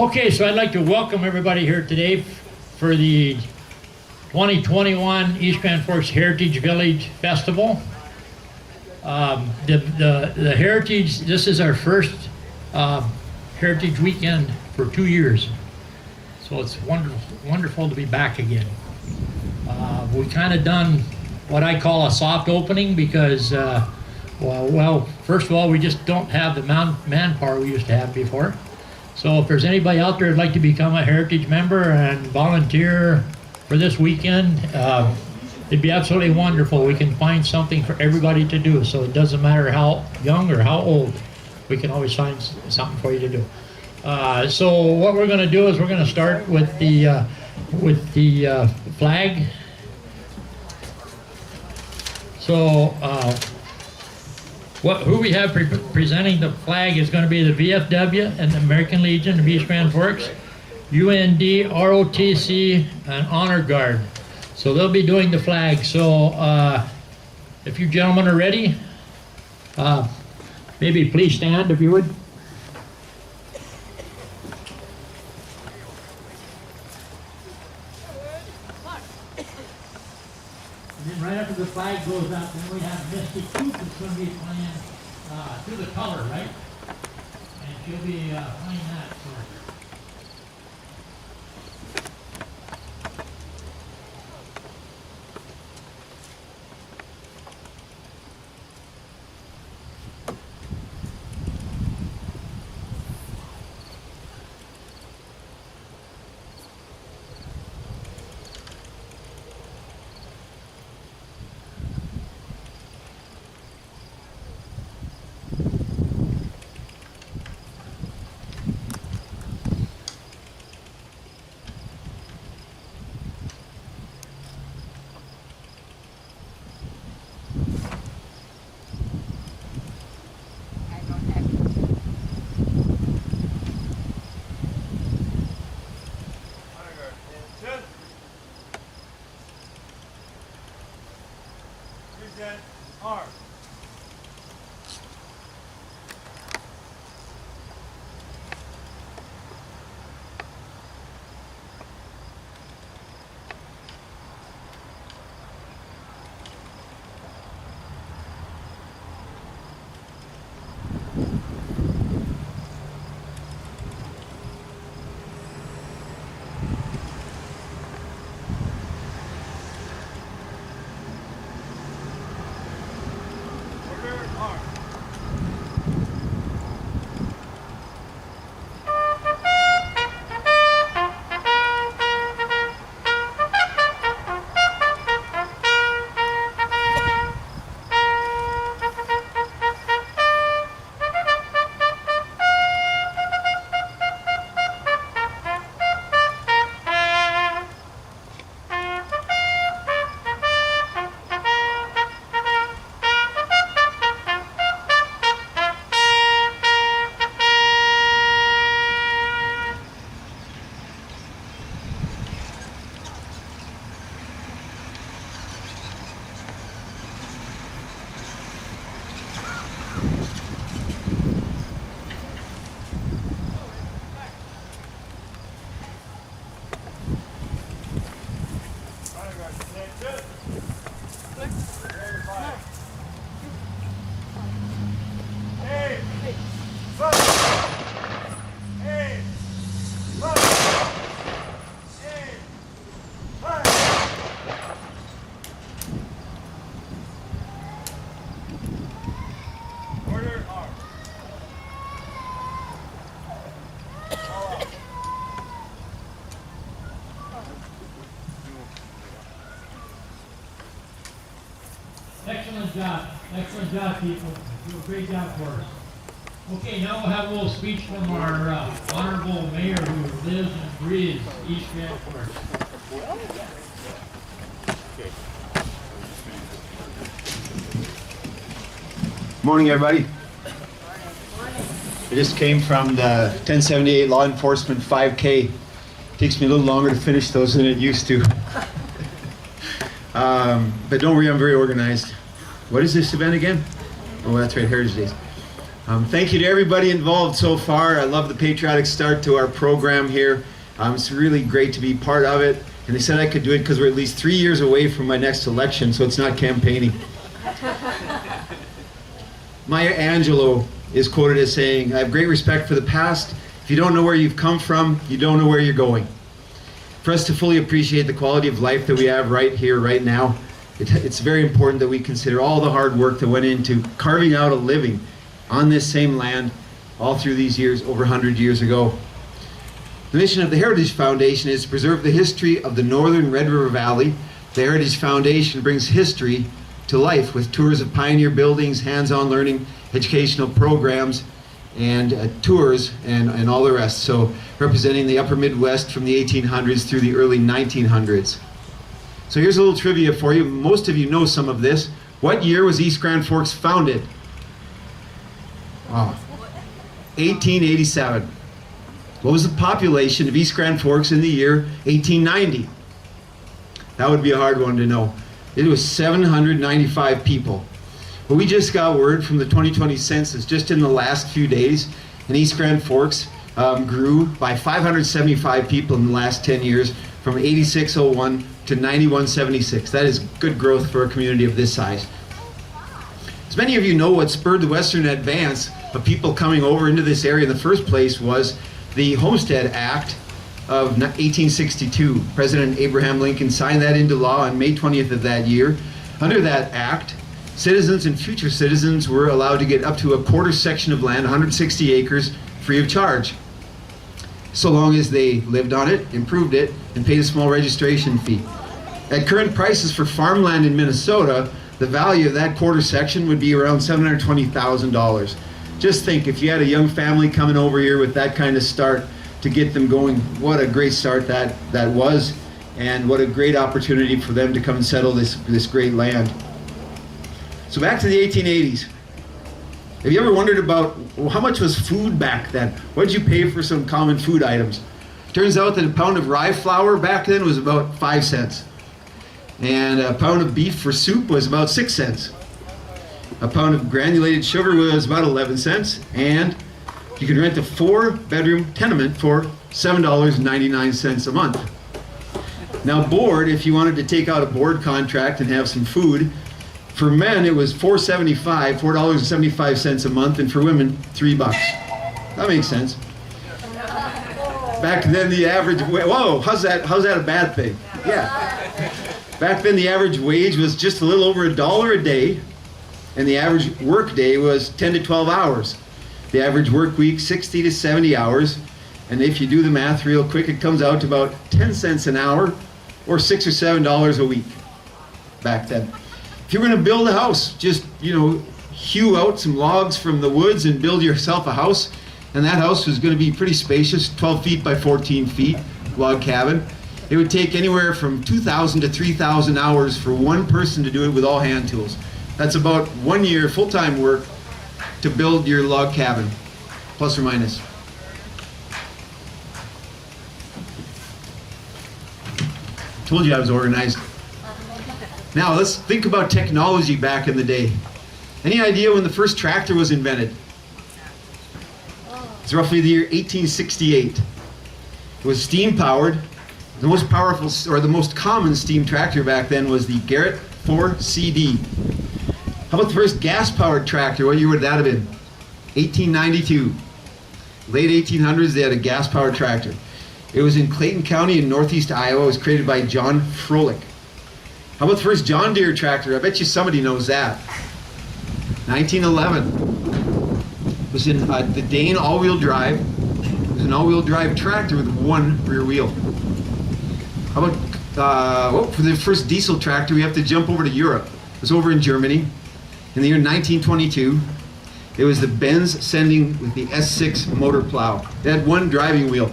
Okay, so I'd like to welcome everybody here today for the 2021 East Grand Forks Heritage Village Festival. The Heritage, this is our first Heritage Weekend for 2 years. So it's wonderful to be back again. We kind of done what I call a soft opening because, well, first of all, we just don't have the manpower we used to have before. So if there's anybody out there who'd like to become a Heritage member and volunteer for this weekend, it'd be absolutely wonderful. We can find something for everybody to do. So it doesn't matter how young or how old, we can always find something for you to do. So what we're going to do is we're going to start with the flag. So who we have presenting the flag is going to be the VFW and the American Legion of East Grand Forks, UND, ROTC, and Honor Guard. So they'll be doing the flag. So if you gentlemen are ready, maybe please stand if you would. And then right after the flag goes up, then we have Misty Coop that's going to be playing To the Color, right? And she'll be playing that. So. Arm. Excellent job, people. You do a great job for us. Okay, now we'll have a little speech from our honorable mayor who lives and breathes East Grand Forks. Morning, everybody. I just came from the 1078 Law Enforcement 5K. Takes me a little longer to finish those than it used to. But don't worry, I'm very organized. What is this event again? Oh, that's right, Heritage Days. Thank you to everybody involved so far. I love the patriotic start to our program here. It's really great to be part of it. And they said I could do it because we're at least 3 years away from my next election, so it's not campaigning. Maya Angelou is quoted as saying, "I have great respect for the past. If you don't know where you've come from, you don't know where you're going." For us to fully appreciate the quality of life that we have right here, right now, it's very important that we consider all the hard work that went into carving out a living on this same land all through these years, over 100 years ago. The mission of the Heritage Foundation is to preserve the history of the northern Red River Valley. The Heritage Foundation brings history to life with tours of pioneer buildings, hands-on learning, educational programs, and tours and all the rest. So representing the upper Midwest from the 1800s through the early 1900s. So here's a little trivia for you. Most of you know some of this. What year was East Grand Forks founded? Wow. 1887. What was the population of East Grand Forks in the year 1890? That would be a hard one to know. It was 795 people. But we just got word from the 2020 census just in the last few days, and East Grand Forks grew by 575 people in the last 10 years, from 8601 to 9176. That is good growth for a community of this size. As many of you know, what spurred the Western advance of people coming over into this area in the first place was the Homestead Act of 1862. President Abraham Lincoln signed that into law on May 20th of that year. Under that act, citizens and future citizens were allowed to get up to a quarter section of land, 160 acres, free of charge, so long as they lived on it, improved it, and paid a small registration fee. At current prices for farmland in Minnesota, the value of that quarter section would be around $720,000. Just think, if you had a young family coming over here with that kind of start to get them going, what a great start that was, and what a great opportunity for them to come and settle this great land. So back to the 1880s. Have you ever wondered about, well, how much was food back then? What did you pay for some common food items? Turns out that a pound of rye flour back then was about 5 cents. And a pound of beef for soup was about 6 cents. A pound of granulated sugar was about 11 cents. And you could rent a 4-bedroom tenement for $7.99 a month. Now board, if you wanted to take out a board contract and have some food, for men it was $4.75 a month, and for women $3. That makes sense. Back then the average, whoa, how's that a bad thing? Yeah. Back then the average wage was just a little over $1 a day, and the average work day was 10 to 12 hours. The average work week, 60 to 70 hours. And if you do the math real quick, it comes out to about 10 cents an hour, or $6 or $7 a week back then. If you're going to build a house, just, hew out some logs from the woods and build yourself a house. And that house was going to be pretty spacious, 12 feet by 14 feet, log cabin. It would take anywhere from 2,000 to 3,000 hours for one person to do it with all hand tools. That's about 1 year full-time work to build your log cabin, plus or minus. Told you I was organized. Now let's think about technology back in the day. Any idea when the first tractor was invented? It's roughly the year 1868. It was steam powered. The most powerful, or the most common steam tractor back then was the Garrett 4CD. How about the first gas powered tractor? What year would that have been? 1892. Late 1800s, they had a gas powered tractor. It was in Clayton County in northeast Iowa. It was created by John Froelich. How about the first John Deere tractor? I bet you somebody knows that. 1911. It was in the Dane all-wheel drive. It was an all-wheel drive tractor with one rear wheel. How about, for the first diesel tractor, we have to jump over to Europe. It was over in Germany. In the year 1922, it was the Benz Sending with the S6 motor plow. It had one driving wheel.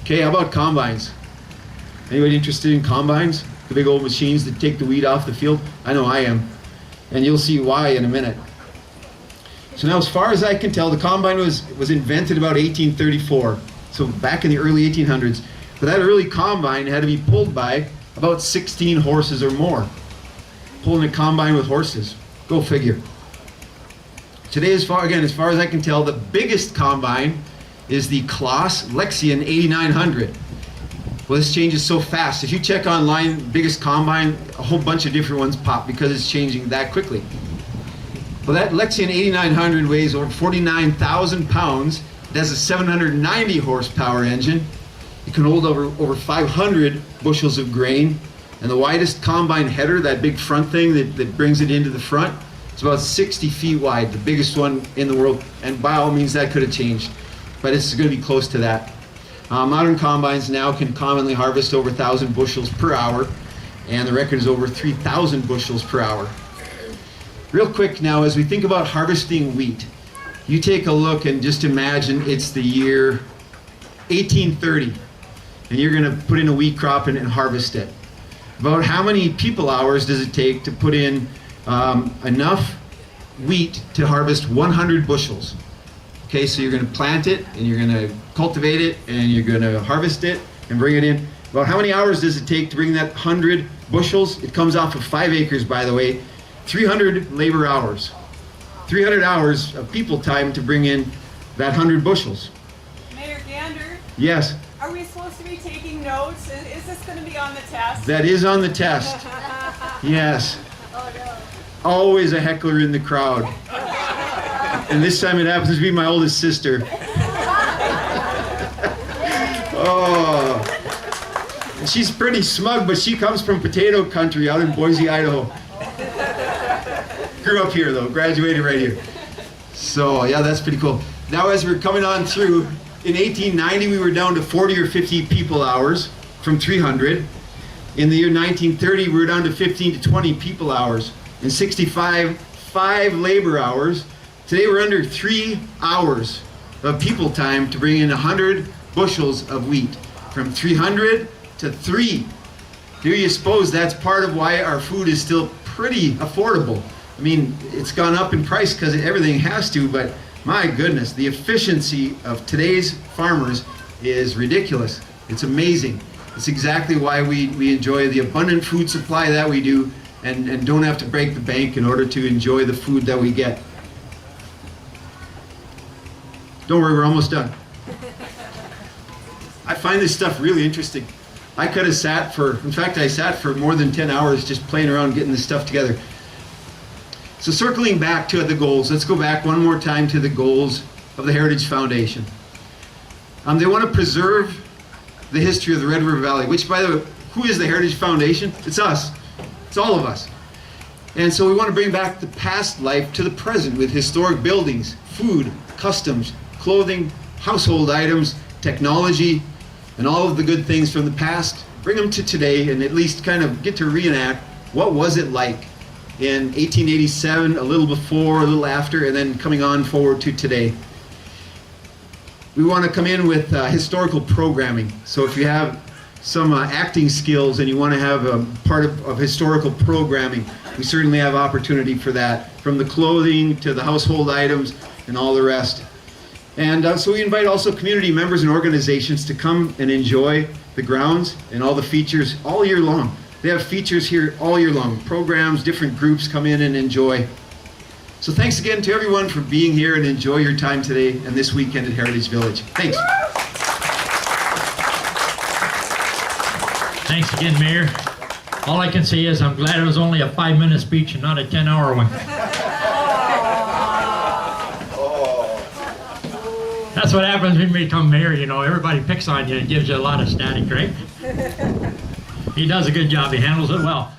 Okay, how about combines? Anybody interested in combines? The big old machines that take the weed off the field? I know I am. And you'll see why in a minute. So now, as far as I can tell, the combine was invented about 1834. So back in the early 1800s. But that early combine had to be pulled by about 16 horses or more. Pulling a combine with horses. Go figure. Today, as far as I can tell, the biggest combine is the Kloss Lexion 8900. Well, this changes so fast. If you check online, biggest combine, a whole bunch of different ones pop because it's changing that quickly. Well, that Lexion 8900 weighs over 49,000 pounds. It has a 790 horsepower engine. It can hold over 500 bushels of grain. And the widest combine header, that big front thing that brings it into the front, it's about 60 feet wide, the biggest one in the world. And by all means, that could have changed, but it's going to be close to that. Modern combines now can commonly harvest over 1,000 bushels per hour, and the record is over 3,000 bushels per hour. Real quick now, as we think about harvesting wheat, you take a look and just imagine it's the year 1830, and you're going to put in a wheat crop and harvest it. About how many people hours does it take to put in enough wheat to harvest 100 bushels? Okay, so you're going to plant it, and you're going to cultivate it, and you're going to harvest it and bring it in. About how many hours does it take to bring that 100 bushels? It comes off of 5 acres, by the way. 300 labor hours. 300 hours of people time to bring in that 100 bushels. Mayor Gander, Yes, are we supposed to be taking notes? Is this going to be on the test? that is on the test. Yes. Oh, no. Always a heckler in the crowd. And this time it happens to be my oldest sister. Oh. And she's pretty smug, but she comes from potato country out in Boise, Idaho. Grew up here though, graduated right here. So yeah, that's pretty cool. Now as we're coming on through, in 1890 we were down to 40 or 50 people hours from 300. In the year 1930 we were down to 15 to 20 people hours. In 65, 5 labor hours. Today we're under 3 hours of people time to bring in 100 bushels of wheat. From 300 to 3. Do you suppose that's part of why our food is still pretty affordable? I mean, it's gone up in price because everything has to, but my goodness, the efficiency of today's farmers is ridiculous. It's amazing. It's exactly why we enjoy the abundant food supply that we do and don't have to break the bank in order to enjoy the food that we get. Don't worry, we're almost done. I find this stuff really interesting. I could have sat for more than 10 hours just playing around getting this stuff together. So circling back to the goals, let's go back one more time to the goals of the Heritage Foundation. They want to preserve the history of the Red River Valley, which, by the way, who is the Heritage Foundation? It's us. It's all of us. And so we want to bring back the past life to the present with historic buildings, food, customs, clothing, household items, technology, and all of the good things from the past. Bring them to today and at least kind of get to reenact what was it like in 1887, a little before, a little after, and then coming on forward to today. We want to come in with historical programming. So if you have some acting skills and you want to have a part of historical programming, we certainly have opportunity for that, from the clothing to the household items and all the rest. And so we invite also community members and organizations to come and enjoy the grounds and all the features all year long. They have features here all year long, programs, different groups come in and enjoy. So thanks again to everyone for being here, and enjoy your time today and this weekend at Heritage Village. Thanks. Thanks again, Mayor. All I can say is I'm glad it was only a 5-minute speech and not a 10-hour one. That's what happens when you become mayor, you know. Everybody picks on you and gives you a lot of static, right? He does a good job. He handles it well.